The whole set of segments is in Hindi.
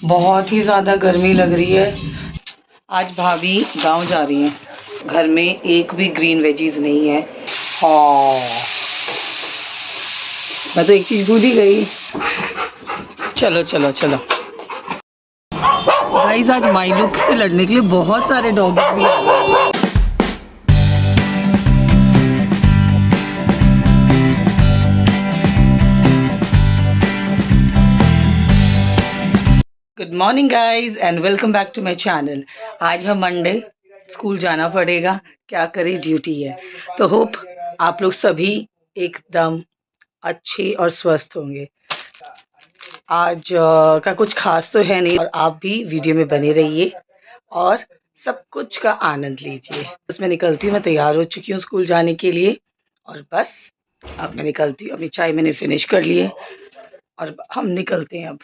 बहुत ही ज़्यादा गर्मी लग रही है। आज भाभी गांव जा रही हैं। घर में एक भी ग्रीन वेजीज नहीं है। हाँ, मैं तो एक चीज़ भूल ही गई। चलो चलो चलो गाइस, आज माइलू से लड़ने के लिए बहुत सारे डॉग्स भी आ गए हैं। Good morning guys and welcome back to my channel. आज है मंडे, स्कूल जाना पड़ेगा, क्या करें, ड्यूटी है। तो होप आप लोग सभी एकदम अच्छे और स्वस्थ होंगे। आज का कुछ खास तो है नहीं, और आप भी वीडियो में बने रहिए और सब कुछ का आनंद लीजिए। बस मैं निकलती हूँ, मैं तैयार हो चुकी हूँ स्कूल जाने के लिए, और बस अब मैं निकलती हूँ। अपनी चाय मैंने फिनिश कर ली है और हम निकलते हैं अब,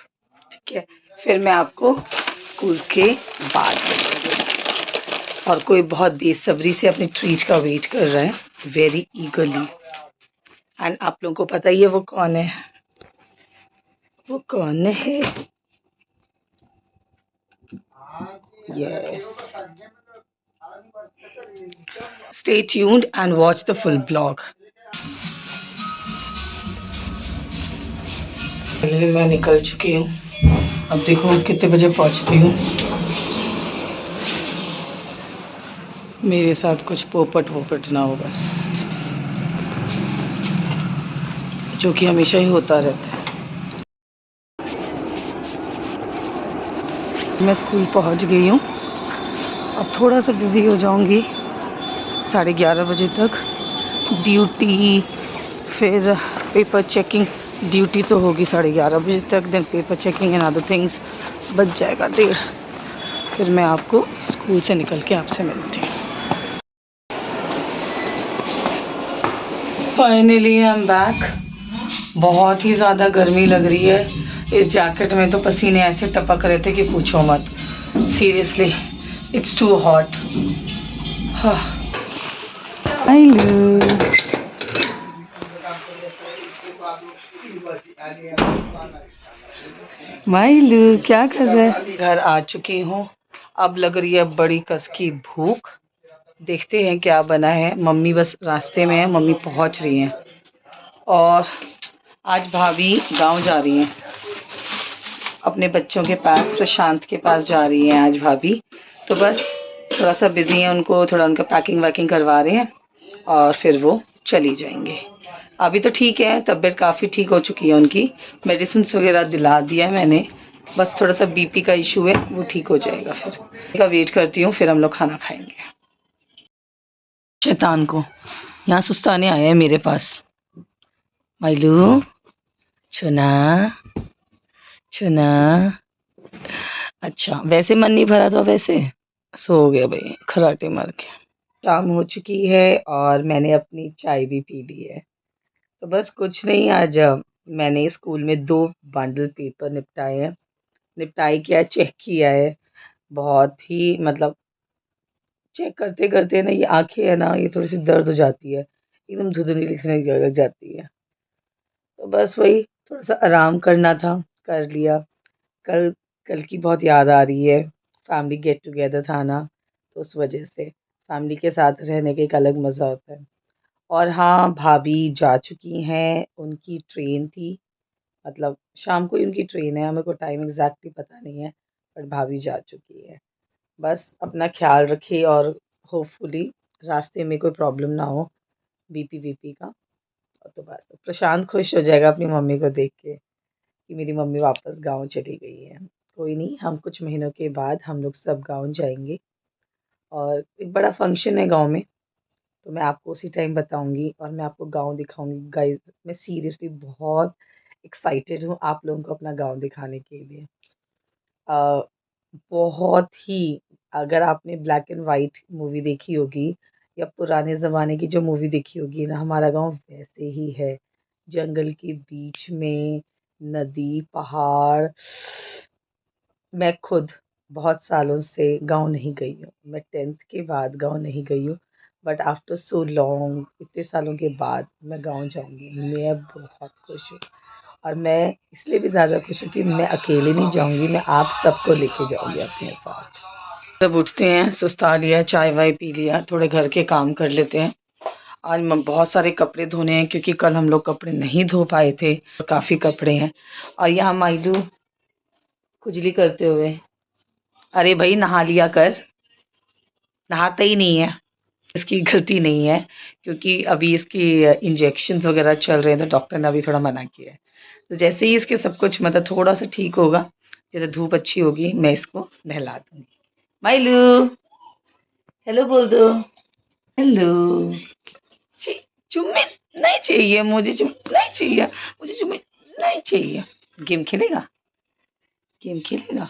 ठीक है। फिर मैं आपको स्कूल के बाद मिलूंगी। और कोई बहुत बेसब्री से अपनी ट्रीट का वेट कर रहा है, वेरी ईगरली। एंड आप लोगों को पता ही है वो कौन है। वो कौन है? Yes, stay tuned and watch the full blog. मैं निकल चुकी हूँ, अब देखो कितने बजे पहुँचती हूँ। मेरे साथ कुछ पोपट वोपट ना हो बस, जो कि हमेशा ही होता रहता है। मैं स्कूल पहुंच गई हूँ, अब थोड़ा सा बिज़ी हो जाऊंगी 11:30 बजे तक। ड्यूटी, फिर पेपर चेकिंग। ड्यूटी तो होगी 11:30 बजे तक, then paper checking and other things, बच जाएगा 1:30। फिर मैं आपको स्कूल से निकल के आपसे मिलती हूँ। Finally I am back. बहुत ही ज़्यादा गर्मी लग रही है। इस जैकेट में तो पसीने ऐसे टपक रहे थे कि पूछो मत। Seriously it's too hot. माइलू क्या कर रहा है? घर आ चुकी हूँ, अब लग रही है बड़ी कस की भूख। देखते हैं क्या बना है। मम्मी बस रास्ते में है, मम्मी पहुँच रही हैं। और आज भाभी गांव जा रही हैं, अपने बच्चों के पास, प्रशांत के पास जा रही हैं आज भाभी। तो बस थोड़ा सा बिजी हैं, उनको थोड़ा उनका पैकिंग वैकिंग करवा रहे हैं और फिर वो चली जाएंगे। अभी तो ठीक है, तबीयत काफ़ी ठीक हो चुकी है उनकी, मेडिसिन वगैरह दिला दिया है मैंने। बस थोड़ा सा बीपी का इशू है, वो ठीक हो जाएगा। फिर का वेट करती हूँ, फिर हम लोग खाना खाएंगे। शैतान को यहाँ सुस्ताने आया है मेरे पास। माइलू छुना छुना। अच्छा, वैसे मन नहीं भरा था? वैसे सो गया भाई खराटे मार के। शाम हो चुकी है और मैंने अपनी चाय भी पी ली है। तो बस कुछ नहीं, आज मैंने स्कूल में 2 बंडल पेपर निपटाए हैं। निपटाई किया, चेक किया है। बहुत ही मतलब चेक करते करते ना ये आंखें है ना, ये थोड़ी सी दर्द हो जाती है, एकदम धुंधली लिखने लग जाती है। तो बस वही थोड़ा सा आराम करना था, कर लिया। कल कल की बहुत याद आ रही है। फैमिली गेट टुगेदर था ना, तो उस वजह से फैमिली के साथ रहने का एक अलग मज़ा होता है। और हाँ, भाभी जा चुकी हैं, उनकी ट्रेन थी, मतलब शाम को ही उनकी ट्रेन है, मेरे को टाइम एग्जैक्टली पता नहीं है, बट भाभी जा चुकी है। बस अपना ख्याल रखिए और होपफुली रास्ते में कोई प्रॉब्लम ना हो बीपी वीपी का। और तो बस प्रशांत खुश हो जाएगा अपनी मम्मी को देख के कि मेरी मम्मी वापस गांव चली गई है। कोई नहीं, हम कुछ महीनों के बाद हम लोग सब गांव जाएंगे, और एक बड़ा फंक्शन है गांव में, तो मैं आपको उसी टाइम बताऊंगी और मैं आपको गांव दिखाऊंगी। गाइस, मैं सीरियसली बहुत एक्साइटेड हूँ आप लोगों को अपना गांव दिखाने के लिए। अ, बहुत ही, अगर आपने ब्लैक एंड वाइट मूवी देखी होगी या पुराने ज़माने की जो मूवी देखी होगी ना, हमारा गांव वैसे ही है। जंगल के बीच में, नदी, पहाड़। मैं खुद बहुत सालों से गांव नहीं गई हूँ, मैं 10th के बाद गांव नहीं गई हूँ, बट आफ्टर सो लॉन्ग, इतने सालों के बाद मैं गांव जाऊंगी। मैं बहुत खुश हूँ। और मैं इसलिए भी ज़्यादा खुश हूँ कि मैं अकेले नहीं जाऊँगी, मैं आप सबको लेके जाऊँगी अपने साथ। जब उठते हैं, सुस्ता लिया, चाय वाय पी लिया, थोड़े घर के काम कर लेते हैं। आज बहुत सारे कपड़े धोने हैं क्योंकि कल हम लोग कपड़े नहीं धो पाए थे, काफ़ी कपड़े हैं। और यहाँ माइलू खुजली करते हुए, अरे भाई नहा लिया कर, नहाता ही नहीं है। इसकी गलती नहीं है क्योंकि अभी इसकी इंजेक्शन्स वगैरह चल रहे हैं, तो डॉक्टर ने अभी थोड़ा मना किया है। तो जैसे ही इसके सब कुछ मतलब थोड़ा सा ठीक होगा, जैसे धूप अच्छी होगी, मैं इसको नहला दूँगी। माइलू हेलो बोल दो। हेलो। चुम्मी नहीं चाहिए मुझे, नहीं चाहिए मुझे, चुम्मी नहीं चाहिए। गेम खेलेगा, गेम खेलेगा।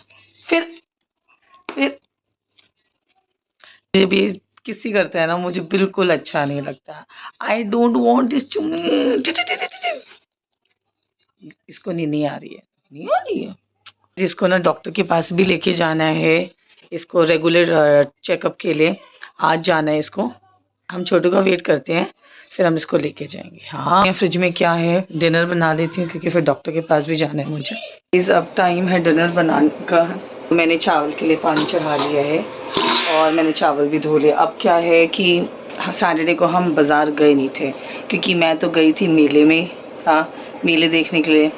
फिर मुझे भी किसी करता है ना, मुझे बिल्कुल अच्छा नहीं लगता। आई डोंट वॉन्ट दिस चुम्मी। इसको नहीं आ रही है, नहीं आ रही है। जिसको ना डॉक्टर के पास भी लेके जाना है, इसको रेगुलर चेकअप के लिए आज जाना है इसको। हम छोटू का वेट करते हैं, फिर हम इसको लेके जाएंगे। हाँ, फ्रिज में क्या है, डिनर बना देती हूँ क्योंकि फिर डॉक्टर के पास भी जाना है मुझे। इस अब टाइम है डिनर बनाने का। मैंने चावल के लिए पानी चढ़ा लिया है और मैंने चावल भी धो लिया। अब क्या है कि सैटरडे को हम बाज़ार गए नहीं थे क्योंकि मैं तो गई थी मेले में, हाँ मेले देखने के लिए,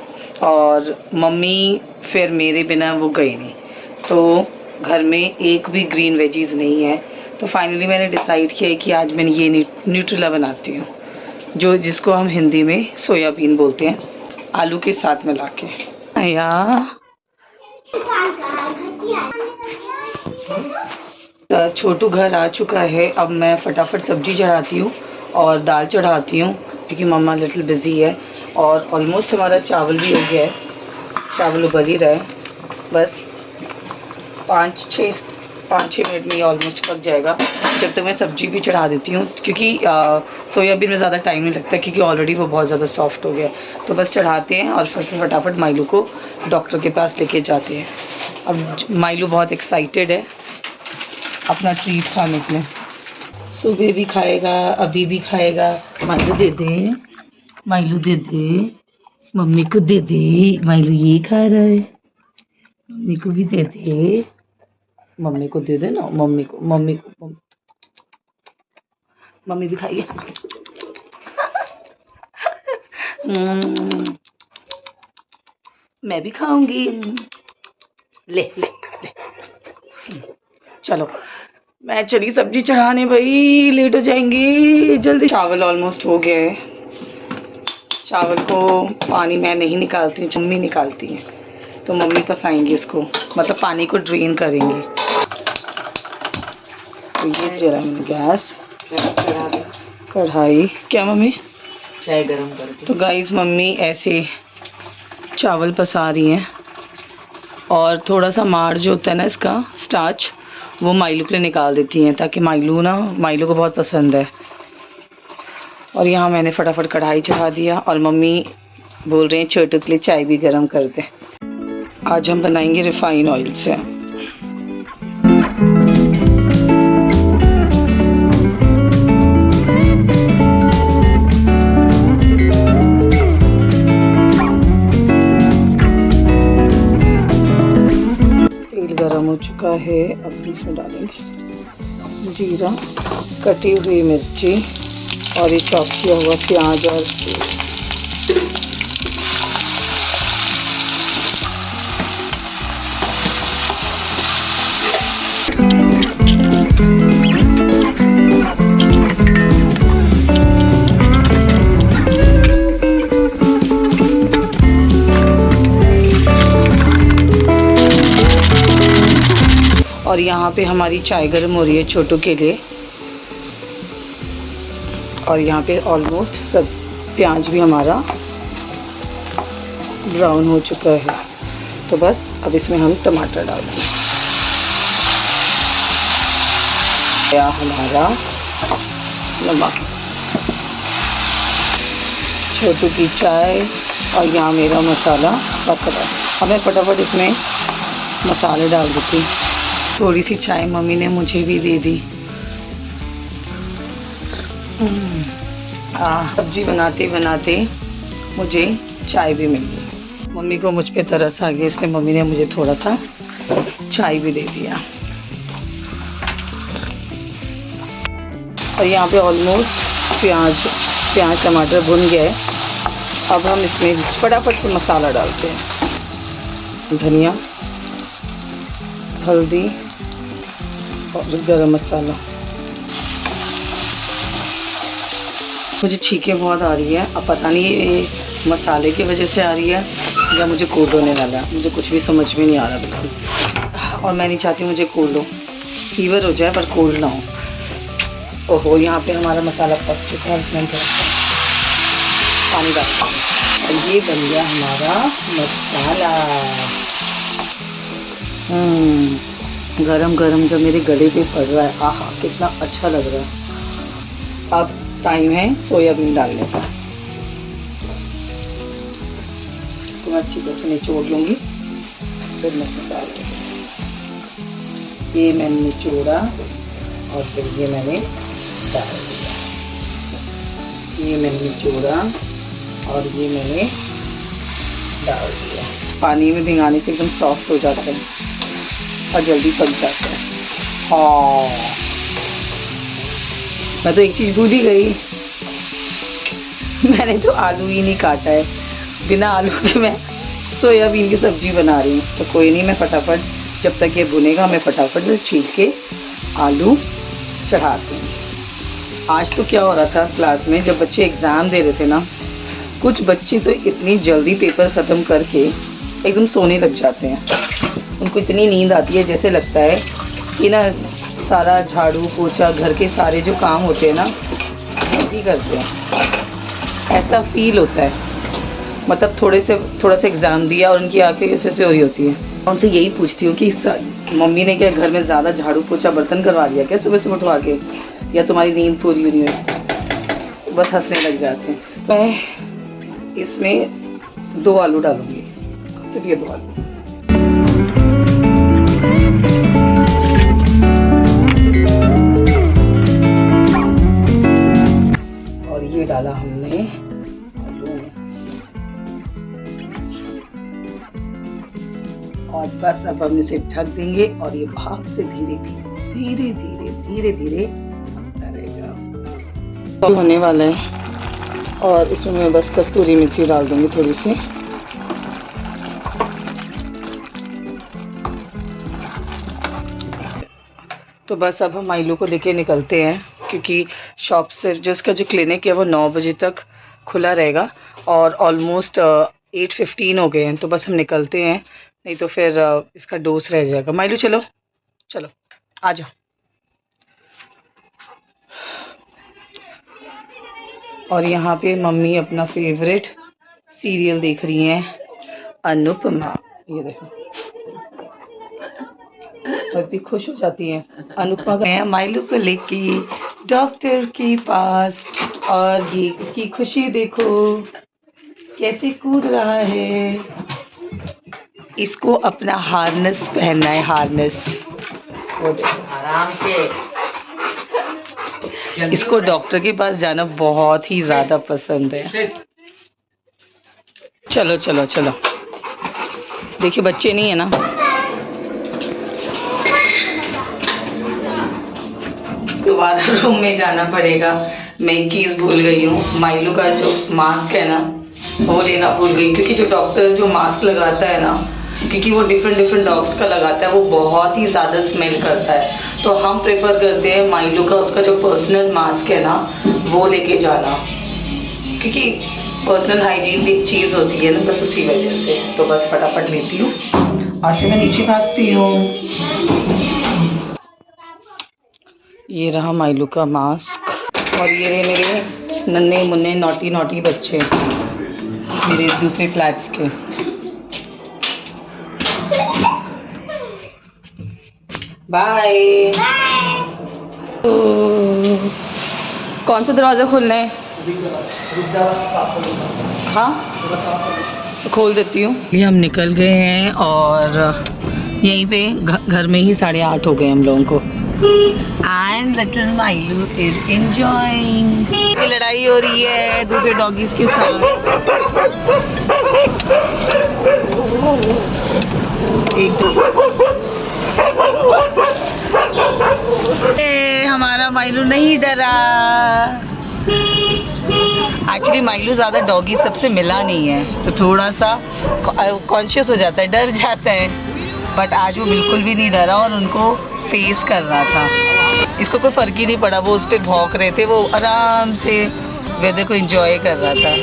और मम्मी फिर मेरे बिना वो गई नहीं, तो घर में एक भी ग्रीन वेजीज नहीं है। तो फाइनली मैंने डिसाइड किया है कि आज मैंने ये न्यूट्रेला बनाती हूँ, जो जिसको हम हिंदी में सोयाबीन बोलते हैं, आलू के साथ मिला के। छोटू घर आ चुका है। अब मैं फटाफट सब्जी चढ़ाती हूँ और दाल चढ़ाती हूँ क्योंकि मम्मा लिटिल बिजी है। और ऑलमोस्ट हमारा चावल भी हो गया है, चावल उबल ही रहा है। बस 5-6 मिनट में ये ऑलमोस्ट पक जाएगा। जब तक मैं सब्जी भी चढ़ा देती हूँ क्योंकि सोयाबीन में ज़्यादा टाइम नहीं लगता क्योंकि ऑलरेडी वो बहुत ज़्यादा सॉफ्ट हो गया है। तो बस चढ़ाते हैं और फिर फटाफट माइलू को डॉक्टर के पास लेके जाते हैं। अब माइलू बहुत एक्साइटेड है अपना ट्रीट खाने के लिए। सुबह भी खाएगा, अभी भी खाएगा। माइलू दे दे, माइलू दे दे, मम्मी को दे दे। माइलू ये खा रहा है, मम्मी को भी दे दे, मम्मी को दे दे ना, मम्मी को मम्मी भी खाइए। मैं भी खाऊंगी। ले ले ले। चलो मैं चली सब्जी चढ़ाने, भाई लेट हो जाएंगी जल्दी। चावल ऑलमोस्ट हो गया है। चावल को पानी मैं नहीं निकालती हूँ, मम्मी निकालती है, तो मम्मी पसाएंगी इसको, मतलब पानी को ड्रेन करेंगी। तो ये जला मैंने गैस, कढ़ाई। क्या मम्मी? चाय गरम करके। तो गाइस मम्मी ऐसे चावल पसा रही हैं और थोड़ा सा मार जो होता है ना इसका स्टार्च, वो माइलू के लिए निकाल देती हैं ताकि माइलू को बहुत पसंद है। और यहाँ मैंने फटाफट कढ़ाई चढ़ा दिया और मम्मी बोल रहे हैं छोटू के लिए चाय भी गरम कर दे। आज हम बनाएंगे रिफाइन ऑयल से। तेल गरम हो चुका है, अब इसमें डालेंगे जीरा, कटी हुई मिर्ची और ये चॉप किया हुआ प्याज और यहाँ पे हमारी चाय गर्म हो रही है छोटू के लिए। और यहाँ पे ऑलमोस्ट सब प्याज भी हमारा ब्राउन हो चुका है, तो बस अब इसमें हम टमाटर डाल देंगे। या हमारा नमक, छोटू की चाय और यहाँ मेरा मसाला पक रहा है। अब मैं फटाफट इसमें मसाले डाल देती हूँ। थोड़ी सी चाय मम्मी ने मुझे भी दे दी। सब्जी बनाते बनाते मुझे चाय भी मिल गई। मम्मी को मुझ पे तरस आ गया, इसलिए मम्मी ने मुझे थोड़ा सा चाय भी दे दिया। और यहाँ पे ऑलमोस्ट प्याज टमाटर भुन गया है। अब हम इसमें फटाफट से मसाला डालते हैं। धनिया, हल्दी और गरम मसाला। मुझे छींकें बहुत आ रही है, अब पता नहीं ये मसाले की वजह से आ रही है या मुझे कोल्ड होने वाला है, मुझे कुछ भी समझ में नहीं आ रहा बिल्कुल। और मैं नहीं चाहती मुझे कोल्ड हो, फीवर हो जाए पर कोल्ड ना हो। ओहो, यहाँ पे हमारा मसाला पक चुका है, उसमें पानी डालते हैं और ये बन गया हमारा मसाला। गरम गरम जब मेरे गले पे पड़ रहा है, आहा कितना अच्छा लग रहा है। अब टाइम है सोयाबीन डालने का। इसको मैं अच्छी तरह से निचोड़ लूँगी, फिर मैं इसमें डाल दूँगी। ये मैंने निचोड़ा और फिर ये मैंने डाल दिया। ये मैंने निचोड़ा और ये मैंने डाल दिया। पानी में भिगाने से एकदम सॉफ्ट हो जाता है और जल्दी पक जाता है। हाँ, मैं तो एक चीज़ भूल ही गई, मैंने तो आलू ही नहीं काटा है। बिना आलू के मैं सोयाबीन की सब्ज़ी बना रही हूँ। तो कोई नहीं, मैं फटाफट जब तक ये भुनेगा मैं फटाफट से छील के आलू चढ़ाती हूँ। आज तो क्या हो रहा था क्लास में, जब बच्चे एग्ज़ाम दे रहे थे ना, कुछ बच्चे तो इतनी जल्दी पेपर ख़त्म करके एकदम सोने लग जाते हैं। उनको इतनी नींद आती है, जैसे लगता है कि ना सारा झाड़ू पोछा घर के सारे जो काम होते हैं ना जल्दी करते हैं, ऐसा फील होता है। मतलब थोड़ा सा एग्ज़ाम दिया और उनकी आंखें ऐसे हो रही होती है। उनसे यही पूछती हूँ कि मम्मी ने क्या घर में ज़्यादा झाड़ू पोछा बर्तन करवा दिया क्या सुबह से उठवा के, या तुम्हारी नींद पूरी नहीं हुई? बस हंसने लग जाते हैं। मैं इसमें 2 आलू डालूँगी, सिर्फ ये 2 आलू। और ये डाला हमने आलू, और बस अब हम इसे ढक देंगे और ये भाप से धीरे धीरे पकता रहेगा। होने वाला है। और इसमें मैं बस कस्तूरी मेथी डाल दूंगी थोड़ी सी। तो बस अब हम आइलू को लेके निकलते हैं, क्योंकि शॉप से जो इसका जो क्लिनिक है वो 9 बजे तक खुला रहेगा और ऑलमोस्ट 8:15 हो गए हैं। तो बस हम निकलते हैं, नहीं तो फिर इसका डोज रह जाएगा। माइलू चलो चलो आ जाओ। और यहाँ पे मम्मी अपना फेवरेट सीरियल देख रही हैं, अनुपमा। ये देखो इतनी खुश हो जाती हैं। अनुपमा गए हैं माइलू को लेके डॉक्टर के पास, और ये इसकी खुशी देखो कैसे कूद रहा है। इसको अपना हार्नेस पहनना है, हार्नेस। वो देखो आराम से। इसको डॉक्टर के पास जाना बहुत ही ज़्यादा पसंद है। चलो चलो चलो, देखिए बच्चे नहीं है ना। दोबारा रूम में जाना पड़ेगा। मैं एक चीज़ भूल गई हूँ, माइलू का जो मास्क है ना वो लेना भूल गई, क्योंकि जो डॉक्टर जो मास्क लगाता है ना, क्योंकि वो डिफरेंट डॉग्स का लगाता है, वो बहुत ही ज़्यादा स्मेल करता है। तो हम प्रेफर करते हैं माइलू का उसका जो पर्सनल मास्क है ना वो लेके जाना, क्योंकि पर्सनल हाइजीन एक चीज़ होती है ना, बस उसी वजह से। तो बस फटाफट लेती हूँ और फिर मैं नीचे भागती हूँ। ये रहा माइलू का मास्क, और ये रहे मेरे नन्हे मुन्ने नॉटी बच्चे मेरे दूसरे फ्लैट्स के। बाय। कौन सा दरवाज़ा खोलना है? हाँ खोल देती हूँ। ये हम निकल गए हैं और यहीं पे घर में ही 8:30 हो गए हम लोगों को। एंड लिटिल माइलू इज एंजॉयिंग। लड़ाई हो रही है दूसरे डॉगीज के साथ। हमारा माइलू नहीं डरा। एक्चुअली माइलू ज़्यादा डॉगी सबसे मिला नहीं है तो थोड़ा सा कॉन्शियस हो जाता है, डर जाता है, बट आज वो बिल्कुल भी नहीं डरा और उनको फेस कर रहा था। इसको कोई फ़र्क ही नहीं पड़ा, वो उस पर भौंक रहे थे, वो आराम से वेदर को एंजॉय कर रहा था।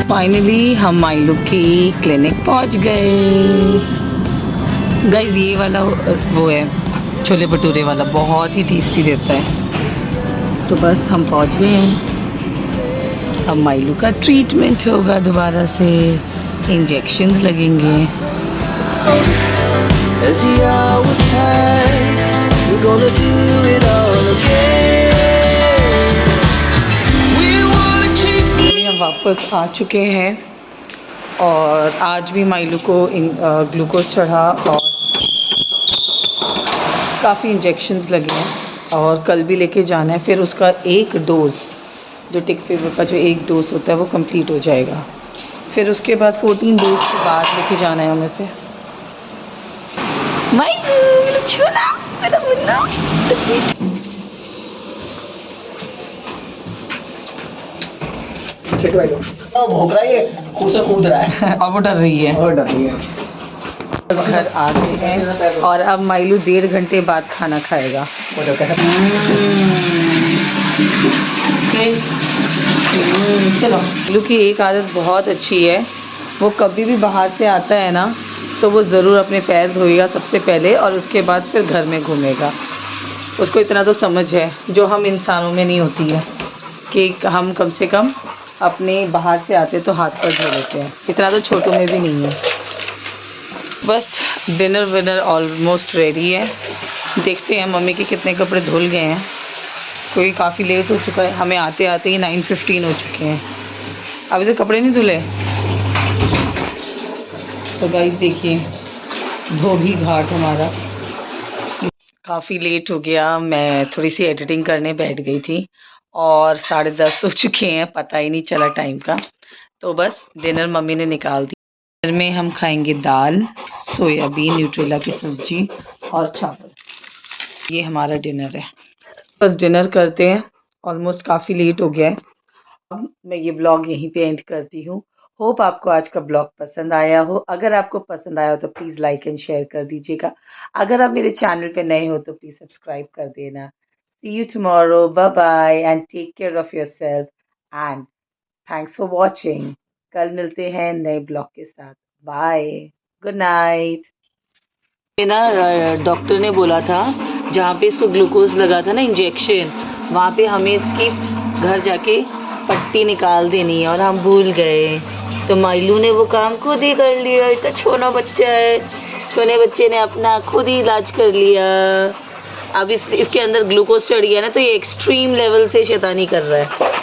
फाइनली हम माइलू की क्लिनिक पहुंच गए। गाइस ये वाला वो है छोले भटूरे वाला, बहुत ही टेस्टी देता है। तो बस हम पहुंच गए हैं। अब माइलू का ट्रीटमेंट होगा, दोबारा से इंजेक्शंस लगेंगे। हम वापस आ चुके हैं और आज भी माइलू को ग्लूकोज चढ़ा और काफ़ी इंजेक्शंस लगे हैं और कल भी लेके जाना है। फिर उसका एक डोज़ जो टिक फीवर का जो एक डोज होता है वो कंप्लीट हो जाएगा। फिर उसके बाद 14 डेज़ के बाद लेके जाना है हमें से। मेरा मुन्ना भौंक रहा है, उसे कूद रहा है और वो डर रही है। घर आ गए हैं और अब माइलू 1.5 घंटे बाद खाना खाएगा। चलो, माइलू की एक आदत बहुत अच्छी है, वो कभी भी बाहर से आता है ना तो वो ज़रूर अपने पैर धोएगा सबसे पहले और उसके बाद फिर घर में घूमेगा। उसको इतना तो समझ है जो हम इंसानों में नहीं होती है कि हम कम से कम अपने बाहर से आते तो हाथ पर धो लेते हैं, इतना तो छोटों में भी नहीं है। बस डिनर विनर ऑलमोस्ट रेडी है। देखते हैं मम्मी के कितने कपड़े धुल गए हैं, क्योंकि काफ़ी लेट हो चुका है, हमें आते आते ही 9:15 हो चुके हैं। अभी से कपड़े नहीं धुले। तो गाइस देखिए धोबी घाट हमारा काफ़ी लेट हो गया। मैं थोड़ी सी एडिटिंग करने बैठ गई थी और 10:30 हो चुके हैं, पता ही नहीं चला टाइम का। तो बस डिनर मम्मी ने निकाल दी। डिनर में हम खाएंगे दाल, सोयाबीन, न्यूट्रेला की सब्जी और चावल। ये हमारा डिनर है। बस डिनर करते हैं, ऑलमोस्ट काफ़ी लेट हो गया है। अब मैं ये ब्लॉग यहीं पे एंड करती हूँ। होप आपको आज का ब्लॉग पसंद आया हो। अगर आपको पसंद आया हो तो प्लीज़ लाइक एंड शेयर कर दीजिएगा। अगर आप मेरे चैनल पे नए हो तो प्लीज़ सब्सक्राइब कर देना। See you tomorrow, bye bye and take care of yourself and thanks for watching. कल मिलते हैं नए ब्लॉग के साथ। Bye, good night. ना डॉक्टर ने बोला था जहाँ पे इसको ग्लूकोज लगा था ना इंजेक्शन, वहाँ पे हमें इसकी घर जाके पट्टी निकाल देनी है और हम भूल गए। तो माइलू ने वो काम खुद ही कर लिया। इतना छोटा बच्चा है, छोटे बच्चे ने अपना खुद ही इलाज कर लिया। अब इसके अंदर ग्लूकोज चढ़ गया ना तो ये एक्सट्रीम लेवल से शैतानी कर रहा है।